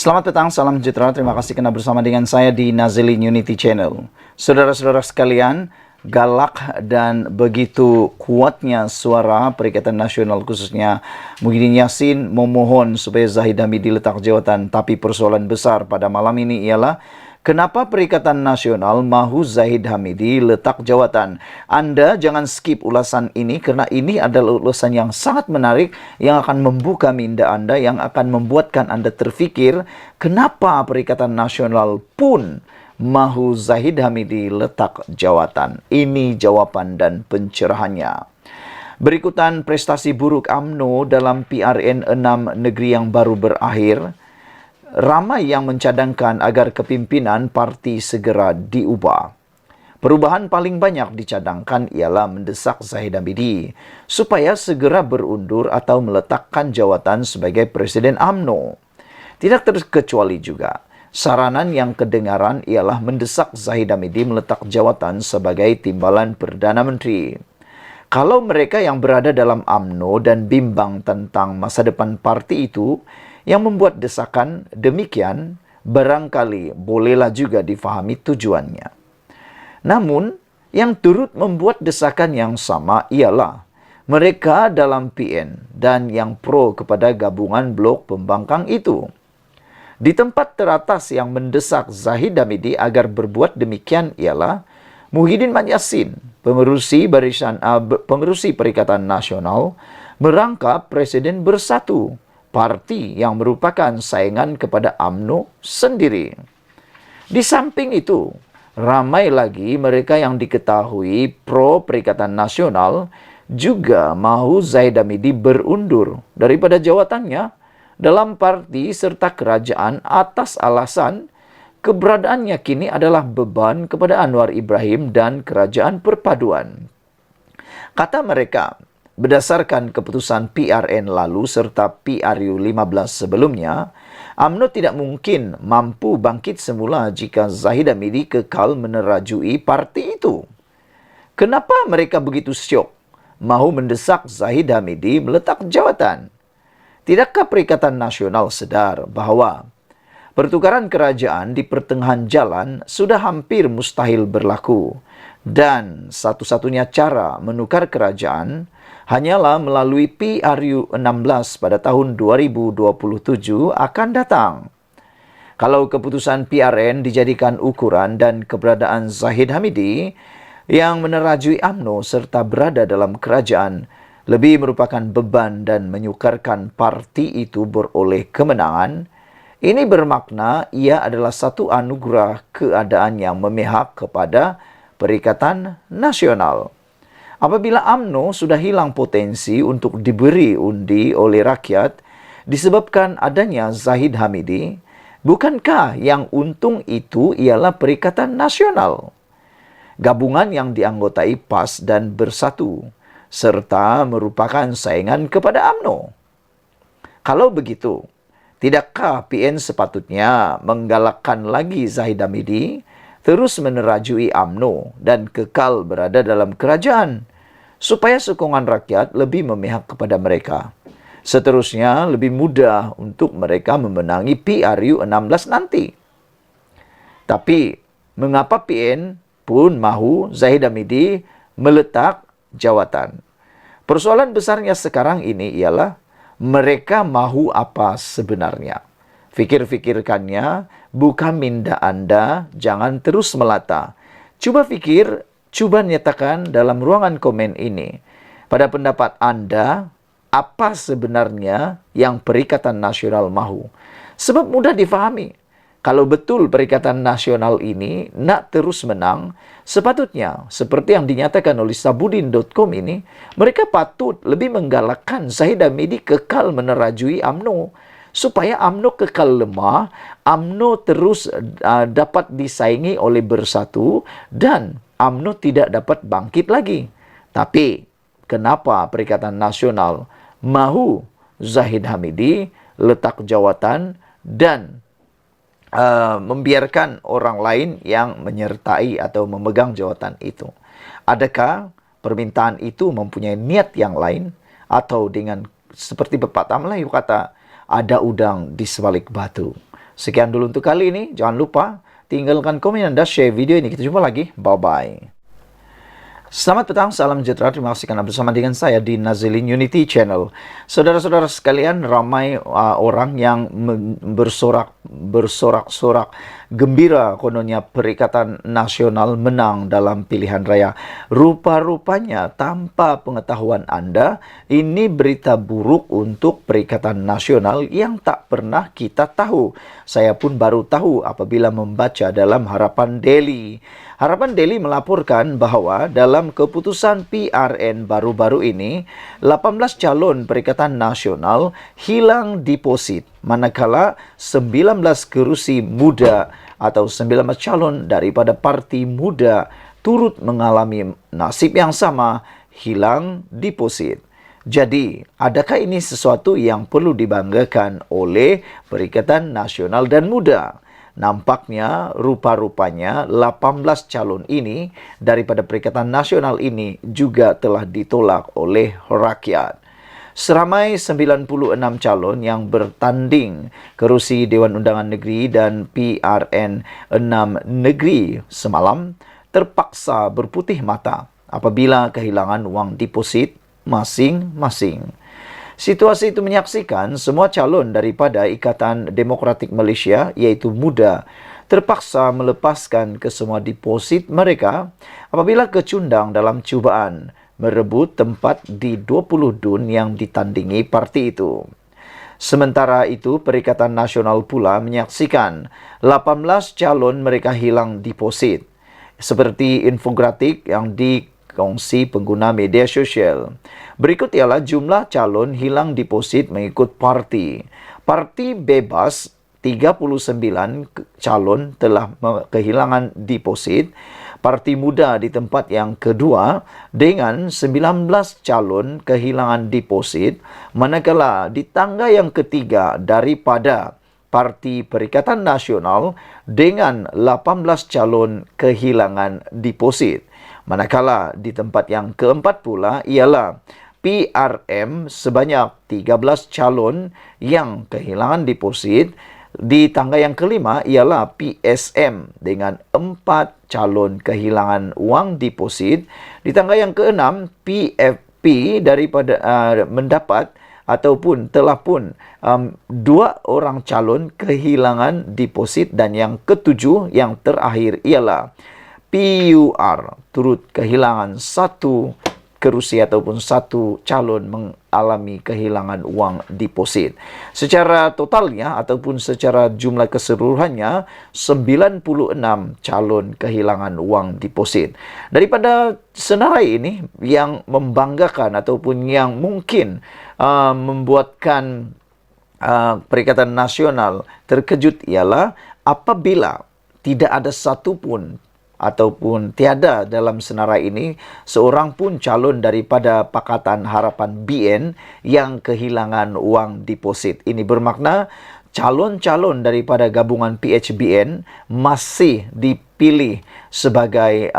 Selamat petang, salam sejahtera. Terima kasih karena bersama dengan saya di Nazilin Unity Channel. Saudara-saudara sekalian, galak dan begitu kuatnya suara Perikatan Nasional khususnya Muhyiddin Yassin memohon supaya Zahid Hamidi diletak jawatan. Tapi persoalan besar pada malam ini ialah kenapa Perikatan Nasional mahu Zahid Hamidi letak jawatan? Anda jangan skip ulasan ini karena ini adalah ulasan yang sangat menarik yang akan membuka minda Anda, yang akan membuatkan Anda terfikir kenapa Perikatan Nasional pun mahu Zahid Hamidi letak jawatan. Ini jawaban dan pencerahannya. Berikutan prestasi buruk UMNO dalam PRN 6 negeri yang baru berakhir. Ramai yang mencadangkan agar kepimpinan parti segera diubah. Perubahan paling banyak dicadangkan ialah mendesak Zahid Hamidi supaya segera berundur atau meletakkan jawatan sebagai Presiden UMNO. Tidak terkecuali juga, saranan yang kedengaran ialah mendesak Zahid Hamidi meletak jawatan sebagai Timbalan Perdana Menteri. Kalau mereka yang berada dalam UMNO dan bimbang tentang masa depan parti itu yang membuat desakan demikian, barangkali bolehlah juga difahami tujuannya. Namun, yang turut membuat desakan yang sama ialah mereka dalam PN dan yang pro kepada gabungan blok pembangkang itu. Di tempat teratas yang mendesak Zahid Hamidi agar berbuat demikian ialah Muhyiddin Yassin, pengerusi Perikatan Nasional, merangkap Presiden Bersatu, parti yang merupakan saingan kepada UMNO sendiri. Di samping itu, ramai lagi mereka yang diketahui pro Perikatan Nasional juga mahu Zahid Hamidi berundur daripada jawatannya dalam parti serta kerajaan atas alasan keberadaannya kini adalah beban kepada Anwar Ibrahim dan Kerajaan Perpaduan. Kata mereka, berdasarkan keputusan PRN lalu serta PRU 15 sebelumnya, UMNO tidak mungkin mampu bangkit semula jika Zahid Hamidi kekal menerajui parti itu. Kenapa mereka begitu syok mahu mendesak Zahid Hamidi meletak jawatan? Tidakkah Perikatan Nasional sadar bahawa pertukaran kerajaan di pertengahan jalan sudah hampir mustahil berlaku dan satu-satunya cara menukar kerajaan hanyalah melalui PRU 16 pada tahun 2027 akan datang. Kalau keputusan PRN dijadikan ukuran dan keberadaan Zahid Hamidi yang menerajui UMNO serta berada dalam kerajaan lebih merupakan beban dan menyukarkan parti itu beroleh kemenangan, ini bermakna ia adalah satu anugerah keadaan yang memihak kepada Perikatan Nasional. Apabila UMNO sudah hilang potensi untuk diberi undi oleh rakyat disebabkan adanya Zahid Hamidi, bukankah yang untung itu ialah Perikatan Nasional? Gabungan yang dianggotai PAS dan Bersatu, serta merupakan saingan kepada UMNO. Kalau begitu, tidakkah PN sepatutnya menggalakkan lagi Zahid Hamidi terus menerajui UMNO dan kekal berada dalam kerajaan supaya sokongan rakyat lebih memihak kepada mereka. Seterusnya, lebih mudah untuk mereka memenangi PRU 16 nanti. Tapi, mengapa PN pun mahu Zahid Hamidi meletak jawatan? Persoalan besarnya sekarang ini ialah mereka mahu apa sebenarnya. Fikir-fikirkannya, buka minda Anda, jangan terus melata. Coba fikir, coba nyatakan dalam ruangan komen ini. Pada pendapat Anda, apa sebenarnya yang Perikatan Nasional mahu? Sebab mudah difahami. Kalau betul Perikatan Nasional ini nak terus menang, sepatutnya seperti yang dinyatakan oleh Sabudin.com ini, mereka patut lebih menggalakkan Zahid Hamidi kekal menerajui UMNO. Supaya UMNO kekal lemah, UMNO terus dapat disaingi oleh Bersatu dan UMNO tidak dapat bangkit lagi. Tapi, kenapa Perikatan Nasional mahu Zahid Hamidi letak jawatan dan membiarkan orang lain yang menyertai atau memegang jawatan itu? Adakah permintaan itu mempunyai niat yang lain? Atau dengan seperti pepatah Melayu kata, ada udang di sebalik batu. Sekian dulu untuk kali ini. Jangan lupa tinggalkan komen dan share video ini. Kita jumpa lagi. Bye-bye. Selamat petang, salam sejahtera. Terima kasih karena bersama dengan saya di Nazilin Unity Channel. Saudara-saudara sekalian, ramai orang yang bersorak-sorak gembira kononnya Perikatan Nasional menang dalam pilihan raya. Rupa-rupanya tanpa pengetahuan Anda, ini berita buruk untuk Perikatan Nasional yang tak pernah kita tahu. Saya pun baru tahu apabila membaca dalam Harapan Daily. Harapan Daily melaporkan bahwa dalam keputusan PRN baru-baru ini, 18 calon Perikatan Nasional hilang deposit, manakala 19 kerusi muda atau 19 calon daripada parti muda turut mengalami nasib yang sama, hilang deposit. Jadi, adakah ini sesuatu yang perlu dibanggakan oleh Perikatan Nasional dan Muda? Nampaknya, rupa-rupanya 18 calon ini daripada Perikatan Nasional ini juga telah ditolak oleh rakyat. Seramai 96 calon yang bertanding kerusi Dewan Undangan Negeri dan PRN 6 Negeri semalam terpaksa berputih mata apabila kehilangan uang deposit masing-masing. Situasi itu menyaksikan semua calon daripada Ikatan Demokratik Malaysia, iaitu Muda, terpaksa melepaskan kesemua deposit mereka apabila kecundang dalam cubaan merebut tempat di 20 dun yang ditandingi parti itu. Sementara itu, Perikatan Nasional pula menyaksikan 18 calon mereka hilang deposit, seperti infografik yang dikongsi pengguna media sosial. Berikut ialah jumlah calon hilang deposit mengikut parti. Parti Bebas, 39 calon telah kehilangan deposit. Parti Muda di tempat yang kedua dengan 19 calon kehilangan deposit. Manakala di tangga yang ketiga daripada Parti Perikatan Nasional dengan 18 calon kehilangan deposit. Manakala di tempat yang keempat pula ialah PRM sebanyak 13 calon yang kehilangan deposit. Di tangga yang kelima ialah PSM dengan 4 calon kehilangan uang deposit. Di tangga yang keenam, PFP daripada mendapat ataupun telah pun 2 orang calon kehilangan deposit. Dan yang ketujuh, yang terakhir ialah PUR turut kehilangan 1 kerusi ataupun 1 calon mengalami kehilangan uang deposit. Secara totalnya ataupun secara jumlah keseluruhannya 96 calon kehilangan uang deposit. Daripada senarai ini yang membanggakan ataupun yang mungkin membuatkan Perikatan Nasional terkejut ialah apabila tidak ada satupun ataupun tiada dalam senarai ini seorang pun calon daripada Pakatan Harapan BN yang kehilangan uang deposit. Ini bermakna calon-calon daripada gabungan PHBN masih dipilih sebagai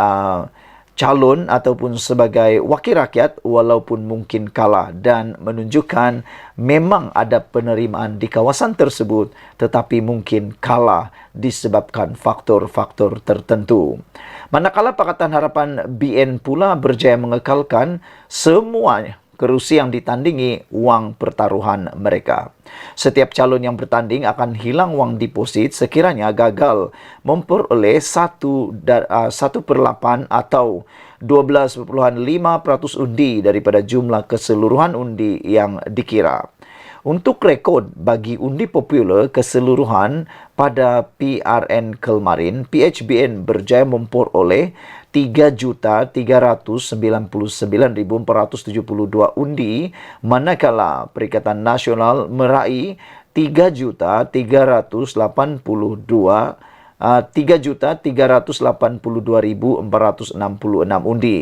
calon ataupun sebagai wakil rakyat walaupun mungkin kalah, dan menunjukkan memang ada penerimaan di kawasan tersebut tetapi mungkin kalah disebabkan faktor-faktor tertentu. Manakala Pakatan Harapan BN pula berjaya mengekalkan semuanya kerusi yang ditandingi uang pertaruhan mereka. Setiap calon yang bertanding akan hilang uang deposit sekiranya gagal memperoleh 1/8 atau 12,5% undi daripada jumlah keseluruhan undi yang dikira. Untuk rekod bagi undi popular keseluruhan pada PRN kemarin, PHBN berjaya memperoleh 3.399.472 undi, manakala Perikatan Nasional meraih 3.382.466 undi.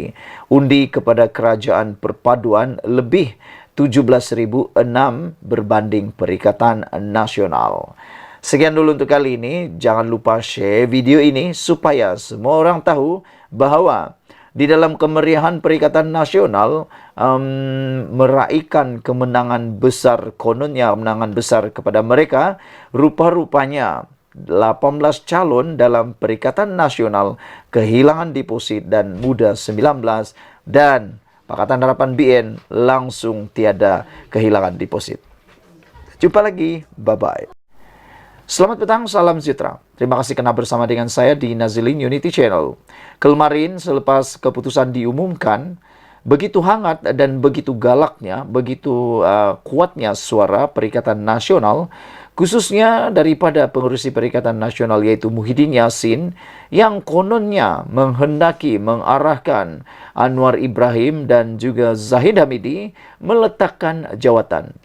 Undi kepada Kerajaan Perpaduan lebih 17,006 berbanding Perikatan Nasional. Sekian dulu untuk kali ini. Jangan lupa share video ini supaya semua orang tahu bahawa di dalam kemeriahan Perikatan Nasional meraihkan kemenangan besar, kononnya kemenangan besar kepada mereka. Rupa-rupanya 18 calon dalam Perikatan Nasional kehilangan deposit dan muda 19, dan Pakatan Harapan BN langsung tiada kehilangan deposit. Jumpa lagi, bye-bye. Selamat petang, salam sejahtera. Terima kasih kerana bersama dengan saya di Nazilin Unity Channel. Kemarin selepas keputusan diumumkan, begitu hangat dan begitu galaknya, begitu kuatnya suara Perikatan Nasional, khususnya daripada pengerusi Perikatan Nasional yaitu Muhyiddin Yassin, yang kononnya menghendaki mengarahkan Anwar Ibrahim dan juga Zahid Hamidi meletakkan jawatan.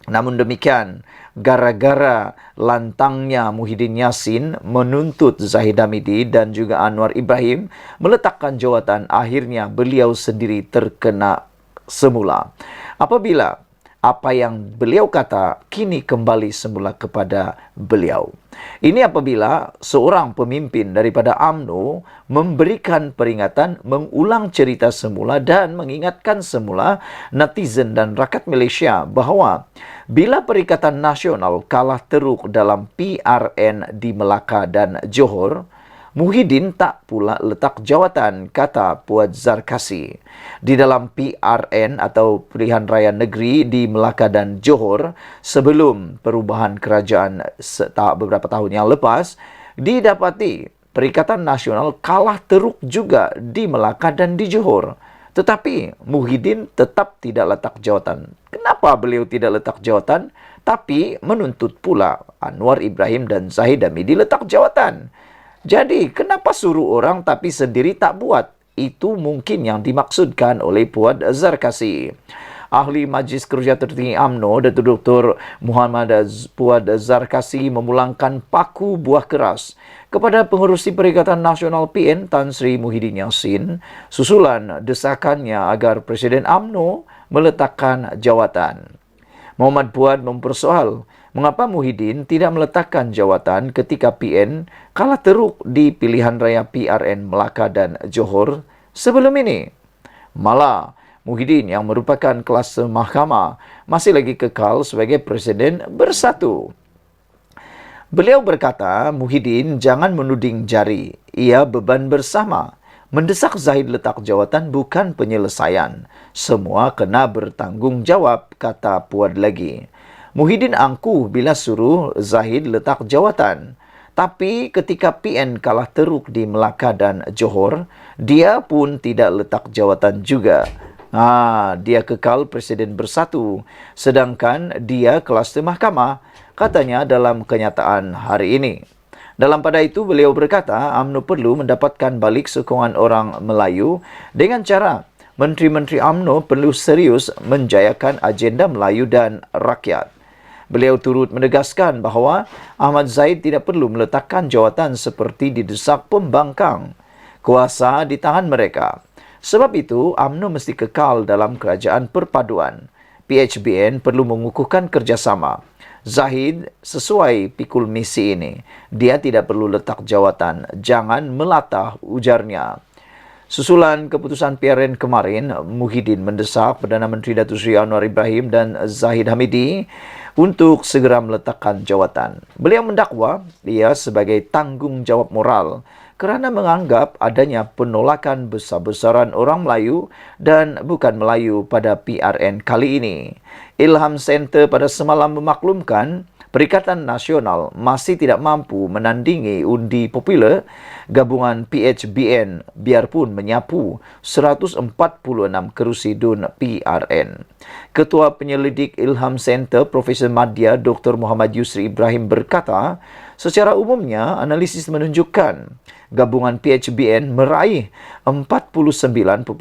Namun demikian, gara-gara lantangnya Muhyiddin Yassin menuntut Zahid Hamidi dan juga Anwar Ibrahim meletakkan jawatan, akhirnya beliau sendiri terkena semula. Apabila apa yang beliau kata kini kembali semula kepada beliau. Ini apabila seorang pemimpin daripada UMNO memberikan peringatan, mengulang cerita semula dan mengingatkan semula netizen dan rakyat Malaysia bahawa bila Perikatan Nasional kalah teruk dalam PRN di Melaka dan Johor, Muhyiddin tak pula letak jawatan, kata Puan Zarkasi. Di dalam PRN atau Pilihan Raya Negeri di Melaka dan Johor, sebelum perubahan kerajaan beberapa tahun yang lepas, didapati Perikatan Nasional kalah teruk juga di Melaka dan di Johor. Tetapi Muhyiddin tetap tidak letak jawatan. Kenapa beliau tidak letak jawatan? Tapi menuntut pula Anwar Ibrahim dan Zahid Hamidi letak jawatan. Jadi, kenapa suruh orang tapi sendiri tak buat? Itu mungkin yang dimaksudkan oleh Puan Zarkasi. Ahli Majlis Kerja Tertinggi UMNO, Datuk Dr. Muhammad Puan Zarkasi memulangkan paku buah keras kepada pengerusi Perikatan Nasional PN Tan Sri Muhyiddin Yassin susulan desakannya agar Presiden UMNO meletakkan jawatan. Muhammad Puan mempersoal mengapa Muhyiddin tidak meletakkan jawatan ketika PN kalah teruk di pilihan raya PRN Melaka dan Johor sebelum ini. Malah, Muhyiddin yang merupakan kelas mahkamah masih lagi kekal sebagai Presiden Bersatu. Beliau berkata, Muhyiddin jangan menuding jari, ia beban bersama. Mendesak Zahid letak jawatan bukan penyelesaian. Semua kena bertanggungjawab, kata Puan lagi. Muhyiddin angkuh bila suruh Zahid letak jawatan. Tapi ketika PN kalah teruk di Melaka dan Johor, dia pun tidak letak jawatan juga. Dia kekal Presiden Bersatu. Sedangkan dia kelas mahkamah, katanya dalam kenyataan hari ini. Dalam pada itu, beliau berkata, UMNO perlu mendapatkan balik sokongan orang Melayu dengan cara Menteri-Menteri UMNO perlu serius menjayakan agenda Melayu dan rakyat. Beliau turut menegaskan bahawa Ahmad Zahid tidak perlu meletakkan jawatan seperti didesak pembangkang. Kuasa di tangan mereka. Sebab itu, UMNO mesti kekal dalam kerajaan perpaduan. PHBN perlu mengukuhkan kerjasama. Zahid sesuai pikul misi ini. Dia tidak perlu letak jawatan. Jangan melatah, ujarnya. Susulan keputusan PRN kemarin, Muhyiddin mendesak Perdana Menteri Datuk Seri Anwar Ibrahim dan Zahid Hamidi untuk segera meletakkan jawatan. Beliau mendakwa ia sebagai tanggungjawab moral kerana menganggap adanya penolakan besar-besaran orang Melayu dan bukan Melayu pada PRN kali ini. Ilham Center pada semalam memaklumkan Perikatan Nasional masih tidak mampu menandingi undi popular gabungan PHBN biarpun menyapu 146 kerusi DUN PRN. Ketua Penyelidik Ilham Center Profesor Madya Dr. Muhammad Yusri Ibrahim berkata, secara umumnya analisis menunjukkan gabungan PHBN meraih 49.5%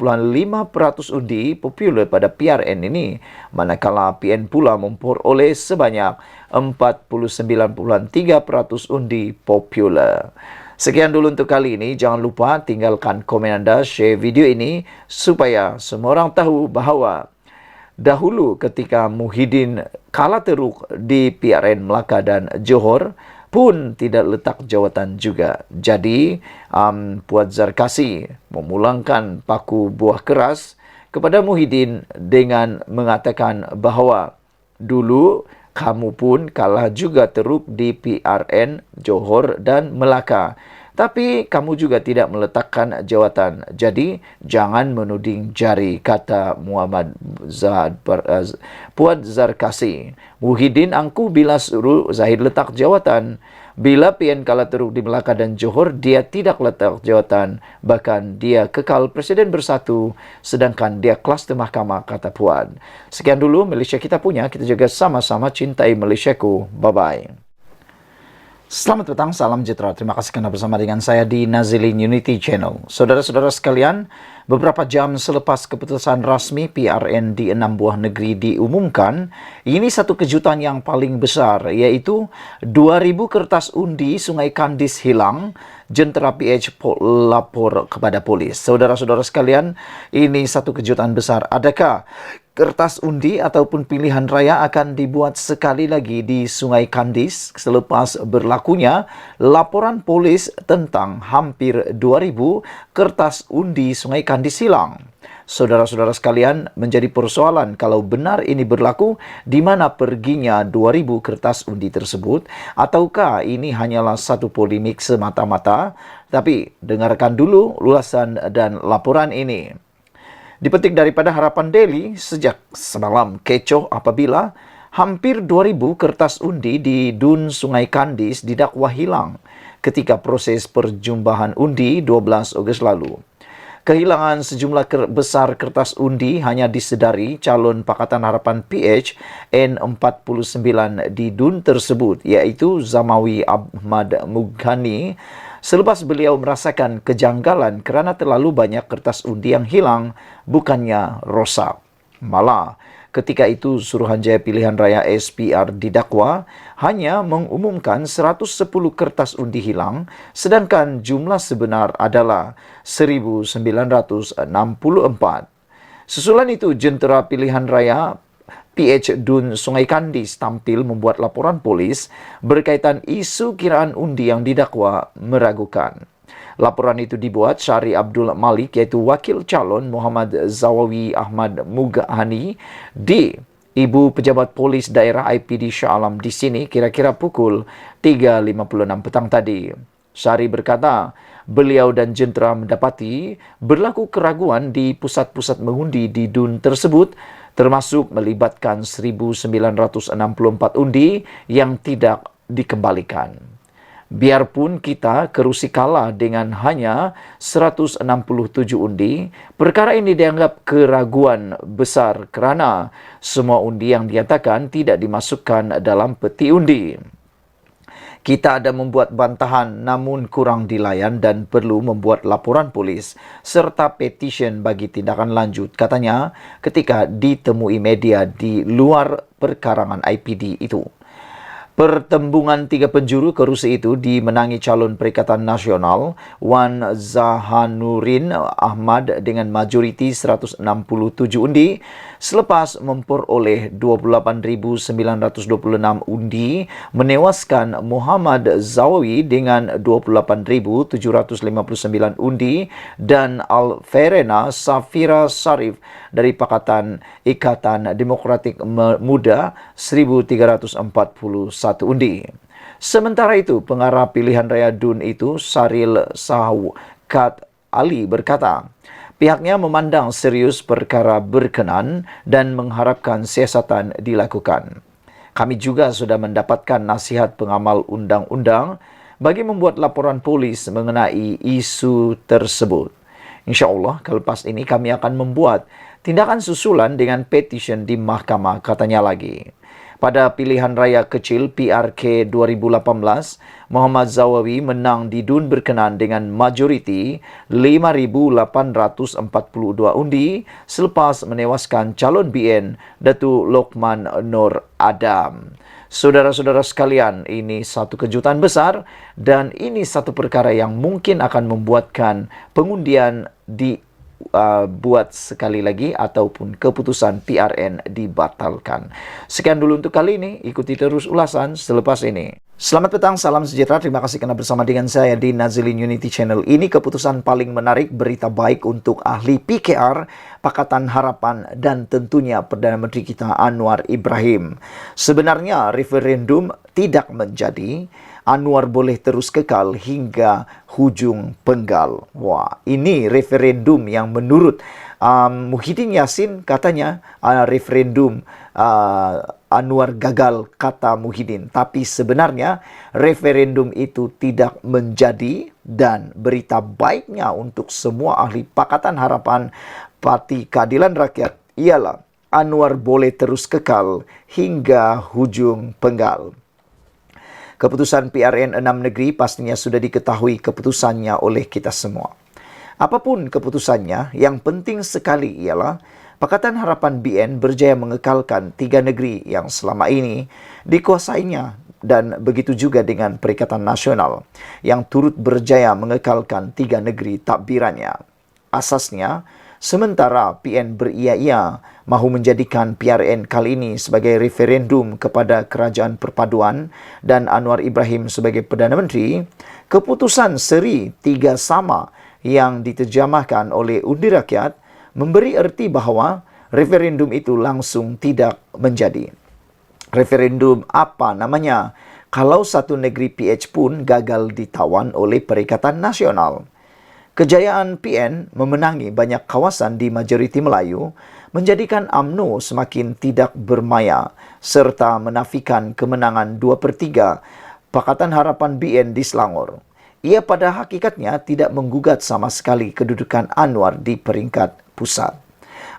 undi popular pada PRN ini, manakala PN pula memperoleh sebanyak 49.3% undi popular. Sekian dulu untuk kali ini. Jangan lupa tinggalkan komen anda, share video ini supaya semua orang tahu bahawa dahulu ketika Muhyiddin kalah teruk di PRN Melaka dan Johor, pun tidak letak jawatan juga. Jadi, Puan Zarkasi memulangkan paku buah keras kepada Muhyiddin dengan mengatakan bahawa dulu kamu pun kalah juga teruk di PRN, Johor dan Melaka. Tapi kamu juga tidak meletakkan jawatan. Jadi, jangan menuding jari, kata Puan Zarkasi. Muhyiddin angkuh bila suruh Zahid letak jawatan. Bila PN kalah teruk di Melaka dan Johor, dia tidak letak jawatan. Bahkan dia kekal Presiden Bersatu, sedangkan dia kluster mahkamah, kata Puan. Sekian dulu Malaysia kita punya, kita juga sama-sama cintai Malaysiaku. Bye-bye. Selamat petang, salam sejahtera. Terima kasih kerana bersama dengan saya di Nazilin Unity Channel. Saudara-saudara sekalian, beberapa jam selepas keputusan rasmi PRN di 6 buah negeri diumumkan, ini satu kejutan yang paling besar, iaitu 2,000 kertas undi Sungai Kandis hilang. Jentera PH lapor kepada polis. Saudara-saudara sekalian, ini satu kejutan besar. Adakah kertas undi ataupun pilihan raya akan dibuat sekali lagi di Sungai Kandis selepas berlakunya laporan polis tentang hampir 2,000 kertas undi Sungai Kandis hilang? Saudara-saudara sekalian, menjadi persoalan kalau benar ini berlaku, di mana perginya 2,000 kertas undi tersebut, ataukah ini hanyalah satu polemik semata-mata? Tapi dengarkan dulu ulasan dan laporan ini. Dipetik daripada Harapan Daily, sejak semalam kecoh apabila hampir 2,000 kertas undi di Dun Sungai Kandis didakwa hilang ketika proses perjumbahan undi 12 Ogos lalu. Kehilangan sejumlah besar kertas undi hanya disedari calon Pakatan Harapan PH N49 di Dun tersebut, iaitu Zamawi Ahmad Mughani, selepas beliau merasakan kejanggalan kerana terlalu banyak kertas undi yang hilang, bukannya rosak. Malah, ketika itu Suruhanjaya Pilihan Raya SPR didakwa hanya mengumumkan 110 kertas undi hilang, sedangkan jumlah sebenar adalah 1,964. Susulan itu, Jentera Pilihan Raya PH Dun Sungai Kandis tampil membuat laporan polis berkaitan isu kiraan undi yang didakwa meragukan. Laporan itu dibuat Syari Abdul Malik, iaitu wakil calon Muhammad Zawawi Ahmad Mughani di Ibu Pejabat Polis Daerah IPD Shah Alam di sini kira-kira pukul 3.56 petang tadi. Syari berkata, beliau dan jentera mendapati berlaku keraguan di pusat-pusat mengundi di Dun tersebut, termasuk melibatkan 1,964 undi yang tidak dikembalikan. Biarpun kita kerusi kalah dengan hanya 167 undi, perkara ini dianggap keraguan besar kerana semua undi yang dinyatakan tidak dimasukkan dalam peti undi. Kita ada membuat bantahan namun kurang dilayan dan perlu membuat laporan polis serta petisyen bagi tindakan lanjut, katanya ketika ditemui media di luar perkarangan IPD itu. Pertembungan tiga penjuru kerusi itu dimenangi calon Perikatan Nasional Wan Zahanurin Ahmad dengan majoriti 167 undi selepas memperoleh 28,926 undi, menewaskan Muhammad Zawawi dengan 28,759 undi dan Alferena Safira Sarif dari Pakatan Ikatan Demokratik Muda 1,341 undi. Sementara itu, pengarah pilihan raya Dun itu, Saril Sahwkat Ali, berkata, pihaknya memandang serius perkara berkenan dan mengharapkan siasatan dilakukan. Kami juga sudah mendapatkan nasihat pengamal undang-undang bagi membuat laporan polis mengenai isu tersebut. InsyaAllah, kelepas ini kami akan membuat tindakan susulan dengan petisyen di mahkamah, katanya lagi. Pada pilihan raya kecil PRK 2018, Muhammad Zawawi menang di Dun berkenan dengan majoriti 5,842 undi selepas menewaskan calon BN Datuk Lokman Nur Adam. Saudara-saudara sekalian, ini satu kejutan besar dan ini satu perkara yang mungkin akan membuatkan pengundian di buat sekali lagi ataupun keputusan PRN dibatalkan. Sekian dulu untuk kali ini. Ikuti terus ulasan selepas ini. Selamat petang, salam sejahtera. Terima kasih karena bersama dengan saya di Nazilin Unity Channel. Ini keputusan paling menarik, berita baik untuk ahli PKR, Pakatan Harapan, dan tentunya Perdana Menteri kita Anwar Ibrahim. Sebenarnya referendum tidak menjadi, Anwar boleh terus kekal hingga hujung penggal. Wah, ini referendum yang menurut Muhyiddin Yassin katanya referendum Anwar gagal, kata Muhyiddin. Tapi sebenarnya referendum itu tidak menjadi, dan berita baiknya untuk semua ahli Pakatan Harapan Parti Keadilan Rakyat ialah Anwar boleh terus kekal hingga hujung penggal. Keputusan PRN 6 negeri pastinya sudah diketahui keputusannya oleh kita semua. Apapun keputusannya, yang penting sekali ialah Pakatan Harapan BN berjaya mengekalkan 3 negeri yang selama ini dikuasainya, dan begitu juga dengan Perikatan Nasional yang turut berjaya mengekalkan 3 negeri takbirannya. Asasnya, sementara PN beria-ia mahu menjadikan PRN kali ini sebagai referendum kepada Kerajaan Perpaduan dan Anwar Ibrahim sebagai Perdana Menteri, keputusan seri 3 sama yang diterjemahkan oleh undi rakyat memberi erti bahawa referendum itu langsung tidak menjadi. Referendum apa namanya kalau satu negeri PH pun gagal ditawan oleh Perikatan Nasional? Kejayaan PN memenangi banyak kawasan di majoriti Melayu menjadikan UMNO semakin tidak bermaya serta menafikan kemenangan 2/3 Pakatan Harapan BN di Selangor. Ia pada hakikatnya tidak menggugat sama sekali kedudukan Anwar di peringkat pusat.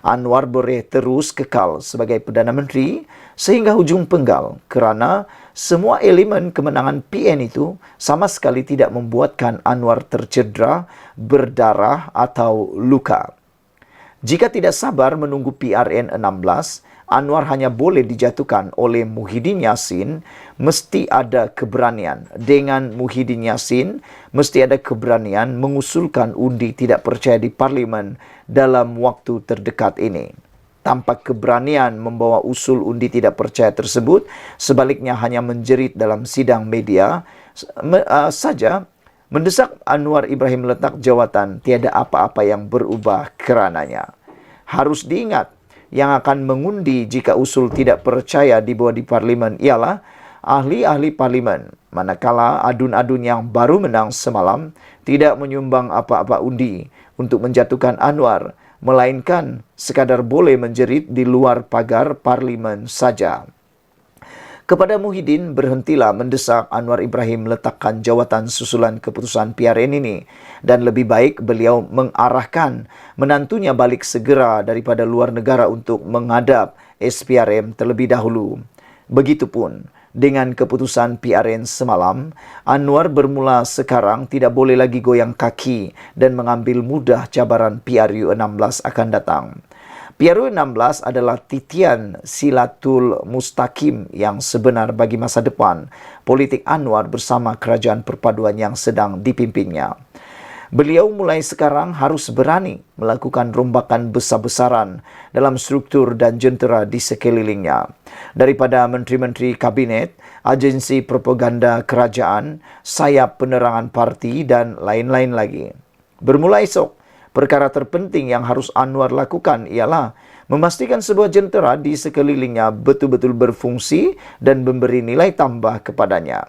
Anwar boleh terus kekal sebagai Perdana Menteri sehingga hujung penggal kerana semua elemen kemenangan PN itu sama sekali tidak membuatkan Anwar tercedera, berdarah atau luka. Jika tidak sabar menunggu PRN 16, Anwar hanya boleh dijatuhkan oleh Muhyiddin Yassin, mesti ada keberanian. Dengan Muhyiddin Yassin, mesti ada keberanian mengusulkan undi tidak percaya di Parlimen dalam waktu terdekat ini. Tanpa keberanian membawa usul undi tidak percaya tersebut, sebaliknya hanya menjerit dalam sidang media saja, mendesak Anwar Ibrahim letak jawatan, tiada apa-apa yang berubah kerananya. Harus diingat, yang akan mengundi jika usul tidak percaya dibawa di Parlimen ialah ahli-ahli Parlimen. Manakala adun-adun yang baru menang semalam tidak menyumbang apa-apa undi untuk menjatuhkan Anwar, melainkan sekadar boleh menjerit di luar pagar Parlimen saja. Kepada Muhyiddin, berhentilah mendesak Anwar Ibrahim letakkan jawatan susulan keputusan PRN ini, dan lebih baik beliau mengarahkan menantunya balik segera daripada luar negara untuk menghadap SPRM terlebih dahulu. Begitupun dengan keputusan PRN semalam, Anwar bermula sekarang tidak boleh lagi goyang kaki dan mengambil mudah cabaran PRU 16 akan datang. PRU 16 adalah titian silatul mustaqim yang sebenar bagi masa depan politik Anwar bersama Kerajaan Perpaduan yang sedang dipimpinnya. Beliau mulai sekarang harus berani melakukan rombakan besar-besaran dalam struktur dan jentera di sekelilingnya. Daripada menteri-menteri kabinet, agensi propaganda kerajaan, sayap penerangan parti dan lain-lain lagi. Bermula esok, perkara terpenting yang harus Anwar lakukan ialah memastikan sebuah jentera di sekelilingnya betul-betul berfungsi dan memberi nilai tambah kepadanya.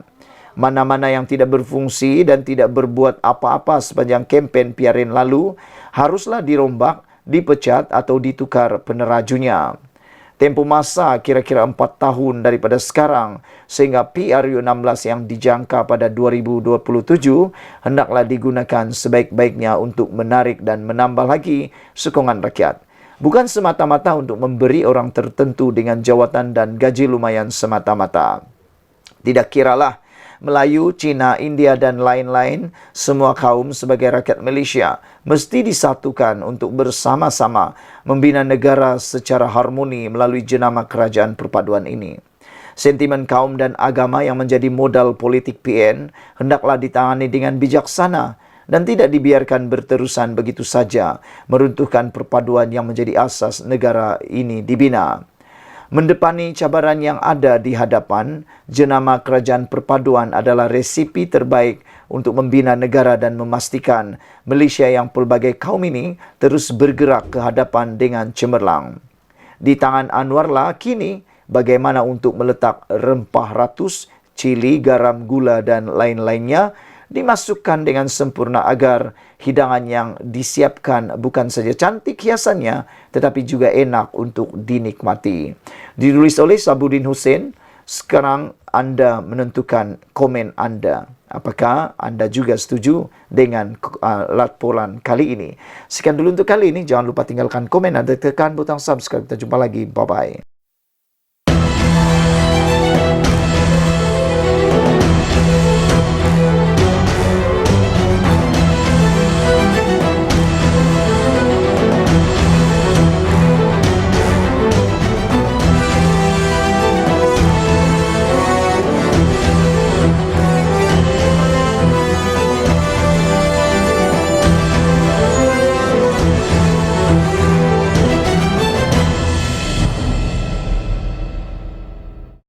Mana-mana yang tidak berfungsi dan tidak berbuat apa-apa sepanjang kempen PRN lalu haruslah dirombak, dipecat atau ditukar penerajunya. Tempoh masa kira-kira 4 tahun daripada sekarang sehingga PRU 16 yang dijangka pada 2027 hendaklah digunakan sebaik-baiknya untuk menarik dan menambah lagi sokongan rakyat. Bukan semata-mata untuk memberi orang tertentu dengan jawatan dan gaji lumayan semata-mata. Tidak kiralah Melayu, Cina, India dan lain-lain, semua kaum sebagai rakyat Malaysia mesti disatukan untuk bersama-sama membina negara secara harmoni melalui jenama Kerajaan Perpaduan ini. Sentimen kaum dan agama yang menjadi modal politik PN hendaklah ditangani dengan bijaksana dan tidak dibiarkan berterusan begitu saja, meruntuhkan perpaduan yang menjadi asas negara ini dibina. Mendepani cabaran yang ada di hadapan, jenama Kerajaan Perpaduan adalah resipi terbaik untuk membina negara dan memastikan Malaysia yang pelbagai kaum ini terus bergerak ke hadapan dengan cemerlang. Di tangan Anwarlah kini bagaimana untuk meletak rempah ratus, cili, garam, gula dan lain-lainnya dimasukkan dengan sempurna agar hidangan yang disiapkan bukan saja cantik hiasannya tetapi juga enak untuk dinikmati. Ditulis oleh Sabudin Hussein. Sekarang anda menentukan komen anda. Apakah anda juga setuju dengan laporan kali ini? Sekian dulu untuk kali ini. Jangan lupa tinggalkan komen dan tekan butang subscribe. Kita jumpa lagi. Bye-bye.